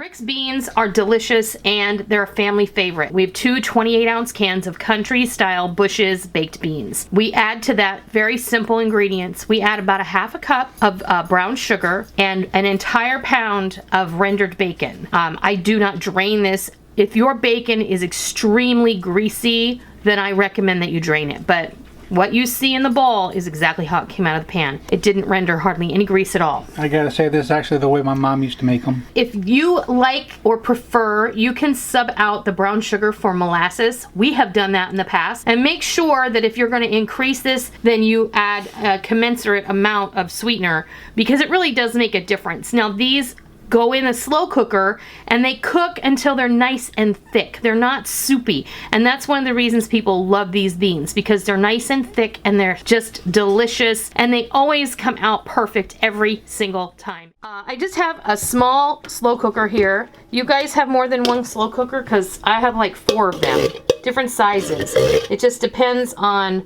Rick's beans are delicious and they're a family favorite. We have two 28-ounce cans of country-style Bush's baked beans. We add to that very simple ingredients. We add about a half a cup of brown sugar and an entire pound of rendered bacon. I do not drain this. If your bacon is extremely greasy, then I recommend that you drain it. But what you see in the bowl is exactly how it came out of the pan. It didn't render hardly any grease at all. I gotta say, this is actually the way my mom used to make them. If you like or prefer, you can sub out the brown sugar for molasses. We have done that in the past. And make sure that if you're going to increase this, then you add a commensurate amount of sweetener, because it really does make a difference. Now these go in a slow cooker and they cook until they're nice and thick. They're not soupy. And that's one of the reasons people love these beans, because they're nice and thick and they're just delicious, and they always come out perfect every single time. I just have a small slow cooker here. You guys have more than one slow cooker? Because I have like 4 of them, different sizes. It just depends on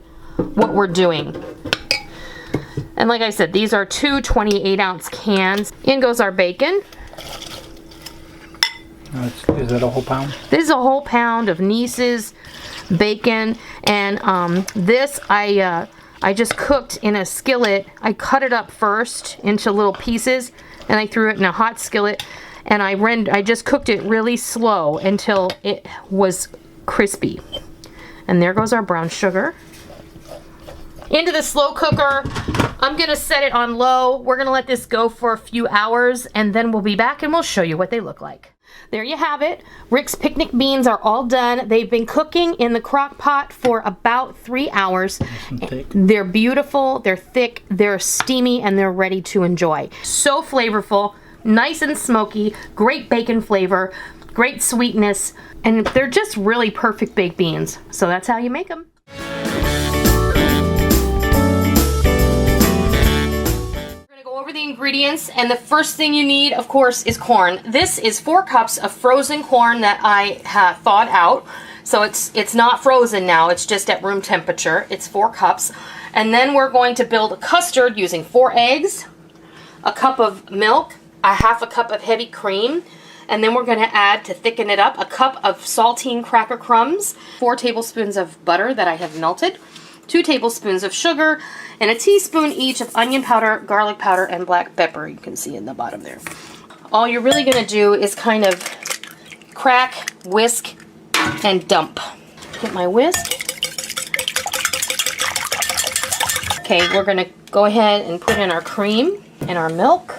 what we're doing. And like I said, these are two 28-ounce cans. In goes our bacon. Is that a whole pound? This is a whole pound of Nice's bacon. And this I just cooked in a skillet. I cut it up first into little pieces, and I threw it in a hot skillet. And I just cooked it really slow until it was crispy. And there goes our brown sugar. Into the slow cooker. I'm gonna set it on low. We're gonna let this go for a few hours, and then we'll be back and we'll show you what they look like. There you have it. Rick's picnic beans are all done. They've been cooking in the crock pot for about 3 hours. They're beautiful, they're thick, they're steamy, and they're ready to enjoy. So flavorful, nice and smoky, great bacon flavor, great sweetness, and they're just really perfect baked beans. So that's how you make them. Over the ingredients, and the first thing you need, of course, is corn. This is 4 cups of frozen corn that I have thawed out, so it's not frozen now, it's just at room temperature. It's 4 cups. And then we're going to build a custard using 4 eggs, a cup of milk, a half a cup of heavy cream, and then we're going to add, to thicken it up, a cup of saltine cracker crumbs, 4 tablespoons of butter that I have melted, 2 tablespoons of sugar, and a teaspoon each of onion powder, garlic powder, and black pepper. You can see in the bottom there. All you're really going to do is kind of crack, whisk, and dump. Get my whisk. Okay, we're going to go ahead and put in our cream and our milk.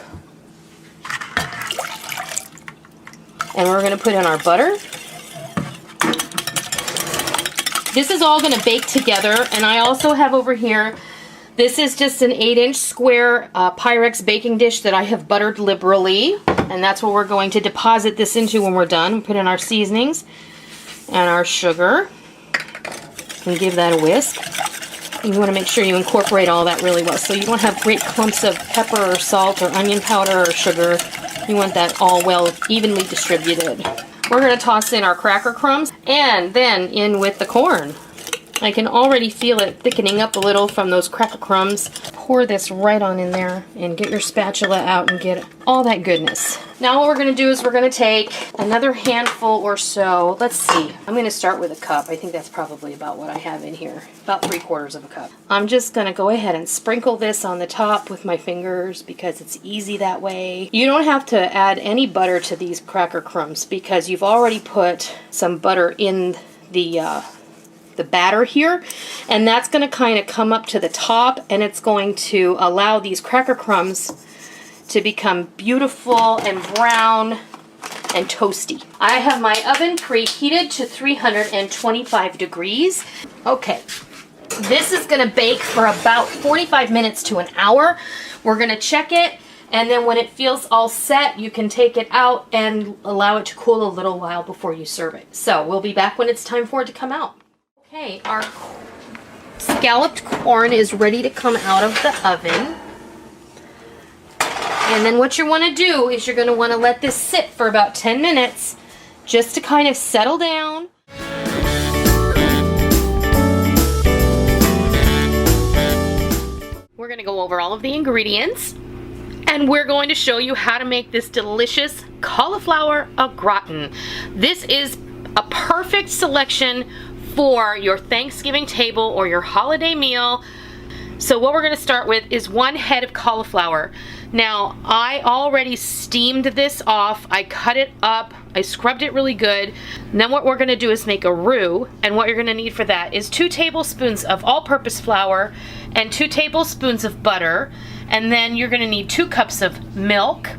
And we're going to put in our butter. This is all going to bake together, and I also have over here, this is just an 8-inch square Pyrex baking dish that I have buttered liberally, and that's what we're going to deposit this into when we're done. We put in our seasonings and our sugar and give that a whisk. You want to make sure you incorporate all that really well, so you don't have great clumps of pepper or salt or onion powder or sugar. You want that all well evenly distributed. We're going to toss in our cracker crumbs and then in with the corn. I can already feel it thickening up a little from those cracker crumbs. Pour this right on in there and get your spatula out and get all that goodness. Now what we're going to do is we're going to take another handful or so. Let's see. I'm going to start with a cup. I think that's probably about what I have in here. About 3/4 of a cup. I'm just going to go ahead and sprinkle this on the top with my fingers because it's easy that way. You don't have to add any butter to these cracker crumbs because you've already put some butter in the batter here, and that's going to kind of come up to the top, and it's going to allow these cracker crumbs to become beautiful and brown and toasty. I have my oven preheated to 325 degrees. Okay, this is going to bake for about 45 minutes to an hour. We're going to check it, and then when it feels all set, you can take it out and allow it to cool a little while before you serve it. So we'll be back when it's time for it to come out. Okay, our scalloped corn is ready to come out of the oven. And then what you want to do is you're going to want to let this sit for about 10 minutes just to kind of settle down. We're going to go over all of the ingredients. And we're going to show you how to make this delicious cauliflower au gratin. This is a perfect selection for your Thanksgiving table or your holiday meal. So what we're going to start with is 1 head of cauliflower. Now, I already steamed this off. I cut it up. I scrubbed it really good. And then what we're going to do is make a roux. And what you're going to need for that is 2 tablespoons of all-purpose flour and 2 tablespoons of butter. And then you're going to need 2 cups of milk,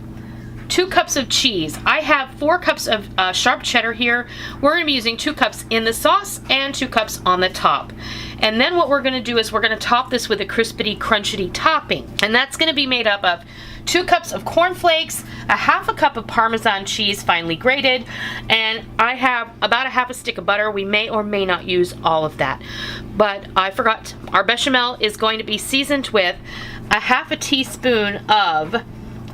2 cups of cheese. I have 4 cups of sharp cheddar here. We're going to be using 2 cups in the sauce and 2 cups on the top. And then what we're going to do is we're going to top this with a crispity, crunchity topping. And that's going to be made up of 2 cups of cornflakes, a half a cup of Parmesan cheese finely grated, and I have about a half a stick of butter. We may or may not use all of that. But I forgot, our bechamel is going to be seasoned with a half a teaspoon of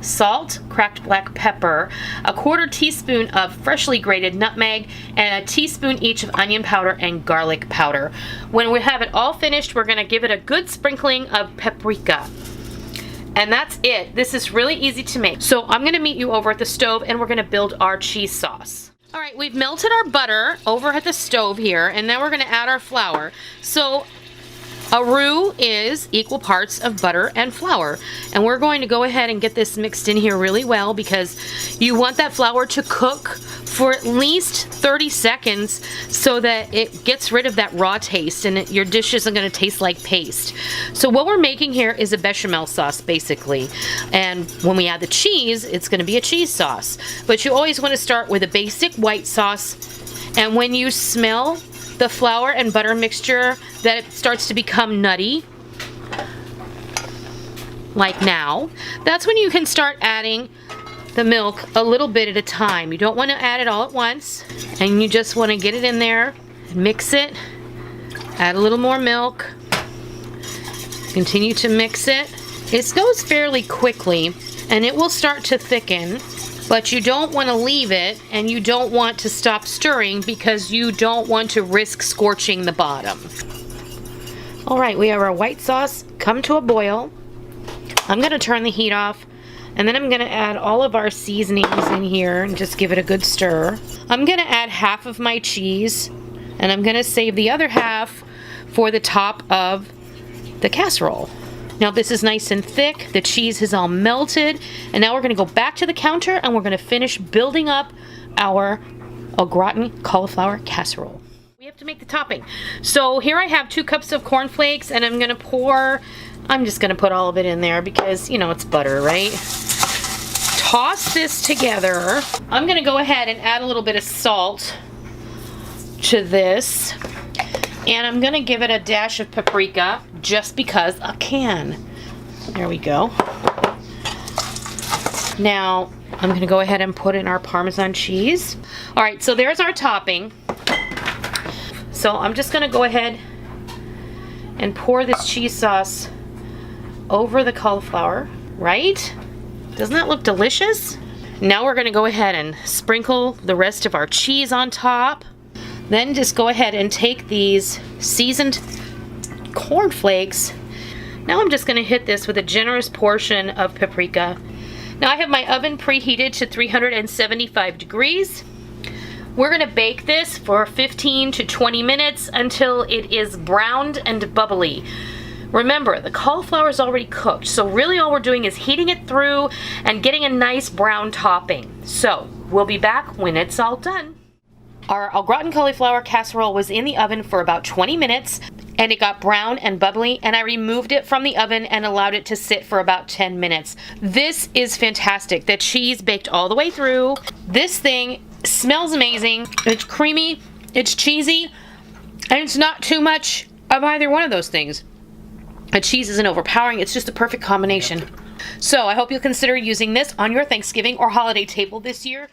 salt, cracked black pepper, a 1/4 teaspoon of freshly grated nutmeg, and a teaspoon each of onion powder and garlic powder. When we have it all finished, we're going to give it a good sprinkling of paprika. And that's it. This is really easy to make. So I'm going to meet you over at the stove and we're going to build our cheese sauce. All right, we've melted our butter over at the stove here, and then we're going to add our flour. So a roux is equal parts of butter and flour. And we're going to go ahead and get this mixed in here really well because you want that flour to cook for at least 30 seconds so that it gets rid of that raw taste and your dish isn't going to taste like paste. So what we're making here is a bechamel sauce basically. And when we add the cheese, it's going to be a cheese sauce. But you always want to start with a basic white sauce. And when you smell the flour and butter mixture that it starts to become nutty, like now, that's when you can start adding the milk a little bit at a time. You don't want to add it all at once, and you just want to get it in there and mix it. Add a little more milk. Continue to mix it. It goes fairly quickly and it will start to thicken, but you don't want to leave it and you don't want to stop stirring because you don't want to risk scorching the bottom. All right, we have our white sauce come to a boil. I'm going to turn the heat off, and then I'm going to add all of our seasonings in here and just give it a good stir. I'm going to add half of my cheese, and I'm going to save the other half for the top of the casserole. Now this is nice and thick, the cheese is all melted, and now we're going to go back to the counter and we're going to finish building up our au gratin cauliflower casserole. We have to make the topping. So here I have 2 cups of cornflakes, and I'm just going to put all of it in there because, you know, it's butter, right? Toss this together. I'm going to go ahead and add a little bit of salt to this. And I'm going to give it a dash of paprika just because I can. There we go. Now, I'm going to go ahead and put in our Parmesan cheese. All right, so there's our topping. So I'm just going to go ahead and pour this cheese sauce over the cauliflower, right? Doesn't that look delicious? Now we're going to go ahead and sprinkle the rest of our cheese on top. Then just go ahead and take these seasoned cornflakes. Now I'm just going to hit this with a generous portion of paprika. Now I have my oven preheated to 375 degrees. We're going to bake this for 15 to 20 minutes until it is browned and bubbly. Remember, the cauliflower is already cooked, so really all we're doing is heating it through and getting a nice brown topping. So we'll be back when it's all done. Our au gratin cauliflower casserole was in the oven for about 20 minutes, and it got brown and bubbly, and I removed it from the oven and allowed it to sit for about 10 minutes. This is fantastic. The cheese baked all the way through. This thing smells amazing. It's creamy, it's cheesy, and it's not too much of either one of those things. The cheese isn't overpowering. It's just a perfect combination. So I hope you'll consider using this on your Thanksgiving or holiday table this year.